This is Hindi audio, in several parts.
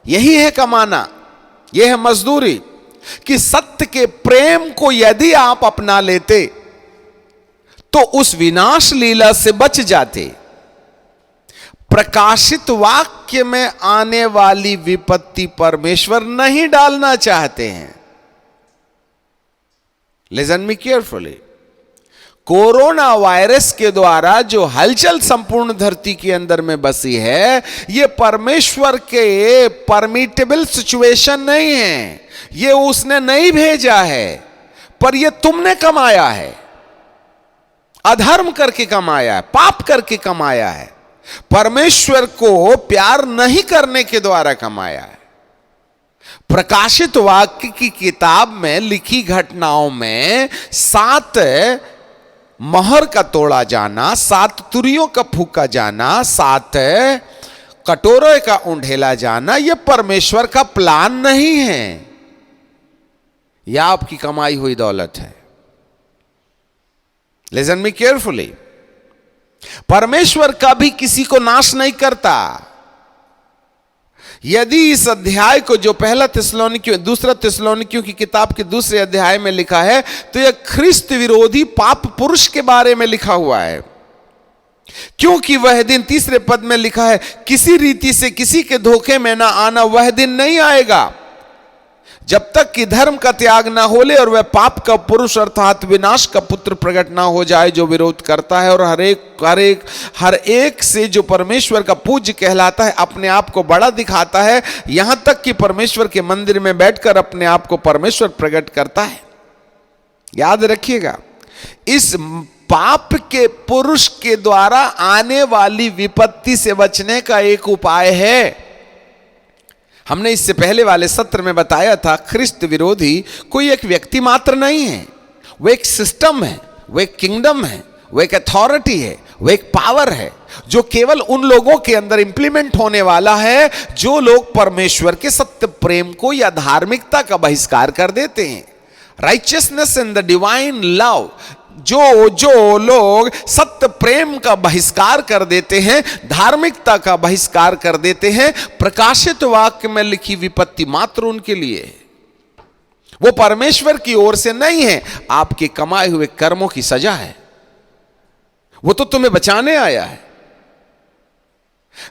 यही है कमाना, यह है मजदूरी। कि सत्य के प्रेम को यदि आप अपना लेते तो उस विनाश लीला से बच जाते। प्रकाशित वाक्य में आने वाली विपत्ति परमेश्वर नहीं डालना चाहते हैं। Listen me carefully. Corona virus के द्वारा जो हलचल संपूर्ण धरती के अंदर में बसी है, यह परमेश्वर के परमिटेबल सिचुएशन नहीं है, यह उसने नहीं भेजा है, पर यह तुमने कमाया है, अधर्म करके कमाया है, पाप करके कमाया है, परमेश्वर को प्यार नहीं करने के द्वारा कमाया है। प्रकाशित वाक्य की किताब में लिखी घटनाओं में 7 मोहर का तोड़ा जाना, 7 तुरियों का फूका जाना, 7 कटोरे का उंडेला जाना, यह परमेश्वर का प्लान नहीं है, यह आपकी कमाई हुई दौलत है। Listen me carefully. परमेश्वर कभी किसी को नाश नहीं करता। यदि इस अध्याय को जो दूसरा थिस्सलुनीकियों की किताब के दूसरे अध्याय में लिखा है, तो यह ख्रिस्त विरोधी पाप पुरुष के बारे में लिखा हुआ है। क्योंकि वह दिन, तीसरे पद में लिखा है, किसी रीति से किसी के धोखे में ना आना, वह दिन नहीं आएगा जब तक कि धर्म का त्याग ना हो ले और वह पाप का पुरुष अर्थात विनाश का पुत्र प्रकट ना हो जाए, जो विरोध करता है और हर एक से जो परमेश्वर का पूज्य कहलाता है अपने आप को बड़ा दिखाता है, यहां तक कि परमेश्वर के मंदिर में बैठकर अपने आप को परमेश्वर प्रकट करता है। याद रखिएगा, इस पाप के पुरुष के द्वारा आने वाली विपत्ति से बचने का एक उपाय है। हमने इससे पहले वाले सत्र में बताया था, ख्रिस्त विरोधी कोई एक व्यक्ति मात्र नहीं है, वो एक सिस्टम है, वो एक किंगडम है, वो एक अथॉरिटी है, वो एक पावर है, जो केवल उन लोगों के अंदर इंप्लीमेंट होने वाला है जो लोग परमेश्वर के सत्य प्रेम को या धार्मिकता का बहिष्कार कर देते हैं। Righteousness in the divine love, जो लोग सत्य प्रेम का बहिष्कार कर देते हैं, धार्मिकता का बहिष्कार कर देते हैं, प्रकाशित वाक्य में लिखी विपत्ति मात्र उनके लिए है। वो परमेश्वर की ओर से नहीं है, आपके कमाए हुए कर्मों की सजा है। वो तो तुम्हें बचाने आया है।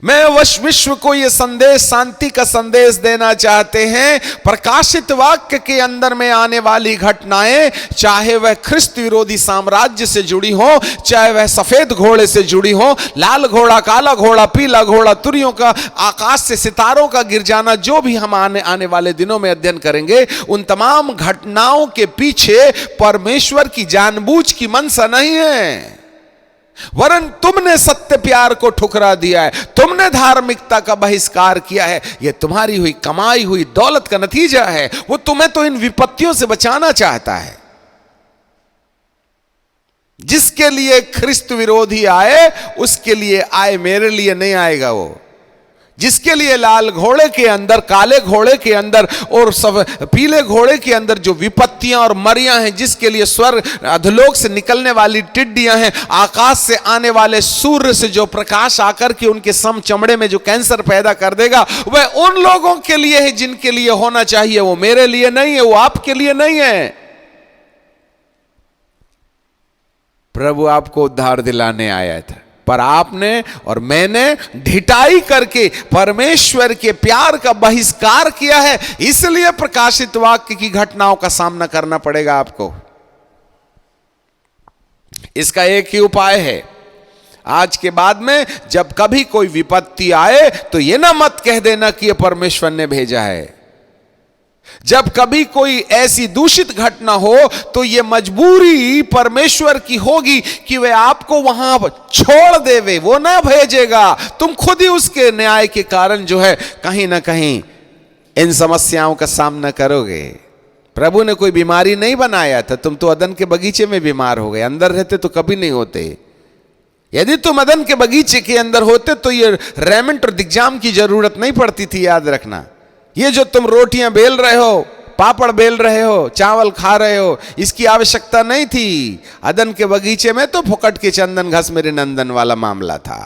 मैं विश्व को यह संदेश, शांति का संदेश देना चाहते हैं। प्रकाशित वाक्य के अंदर में आने वाली घटनाएं, चाहे वह ख्रिस्त विरोधी साम्राज्य से जुड़ी हो, चाहे वह सफेद घोड़े से जुड़ी हो, लाल घोड़ा, काला घोड़ा, पीला घोड़ा, तुरियों का, आकाश से सितारों का गिर जाना, जो भी हम आने वाले दिनों में अध्ययन करेंगे, उन तमाम घटनाओं के पीछे परमेश्वर की जानबूझ की मंशा नहीं है, वरन तुमने सत्य प्यार को ठुकरा दिया है, तुमने धार्मिकता का बहिष्कार किया है। यह तुम्हारी हुई कमाई हुई दौलत का नतीजा है। वो तुम्हें तो इन विपत्तियों से बचाना चाहता है। जिसके लिए ख्रिस्त विरोधी आए, उसके लिए आए, मेरे लिए नहीं आएगा। वो जिसके लिए लाल घोड़े के अंदर, काले घोड़े के अंदर और सब पीले घोड़े के अंदर जो विपत्तियां और मरियां हैं, जिसके लिए स्वर्ग अधोलोक से निकलने वाली टिड्डियां हैं, आकाश से आने वाले सूर्य से जो प्रकाश आकर के उनके सम चमड़े में जो कैंसर पैदा कर देगा, वह उन लोगों के लिए है जिनके लिए होना चाहिए। वो मेरे लिए नहीं है, वो आपके लिए नहीं है। प्रभु आपको उद्धार दिलाने आया था, पर आपने और मैंने ढिठाई करके परमेश्वर के प्यार का बहिष्कार किया है। इसलिए प्रकाशित वाक्य की घटनाओं का सामना करना पड़ेगा आपको। इसका एक ही उपाय है। आज के बाद में जब कभी कोई विपत्ति आए तो यह ना मत कह देना कि यह परमेश्वर ने भेजा है। जब कभी कोई ऐसी दूषित घटना हो तो यह मजबूरी परमेश्वर की होगी कि वह आपको वहां छोड़ देवे, वो ना भेजेगा। तुम खुद ही उसके न्याय के कारण जो है कहीं ना कहीं इन समस्याओं का सामना करोगे। प्रभु ने कोई बीमारी नहीं बनाया था, तुम तो अदन के बगीचे में बीमार हो गए। अंदर रहते तो कभी नहीं होते। यदि तुम अदन के बगीचे के अंदर होते तो ये रेमेंट और दिग्जाम की जरूरत नहीं पड़ती थी। याद रखना, ये जो तुम रोटियां बेल रहे हो, पापड़ बेल रहे हो, चावल खा रहे हो, इसकी आवश्यकता नहीं थी। अदन के बगीचे में तो फुकट के चंदन घस मेरे नंदन वाला मामला था।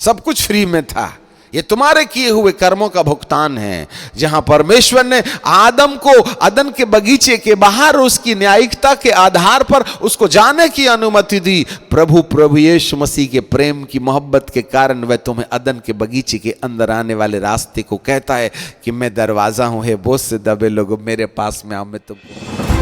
सब कुछ फ्री में था। ये तुम्हारे किए हुए कर्मों का भुगतान है। जहां परमेश्वर ने आदम को अदन के बगीचे के बाहर उसकी न्यायिकता के आधार पर उसको जाने की अनुमति दी, प्रभु यीशु मसीह के प्रेम की मोहब्बत के कारण वह तुम्हें अदन के बगीचे के अंदर आने वाले रास्ते को कहता है कि मैं दरवाजा हूं, हे बोझ से दबे लोगों मेरे पास में आओ, मैं तुमको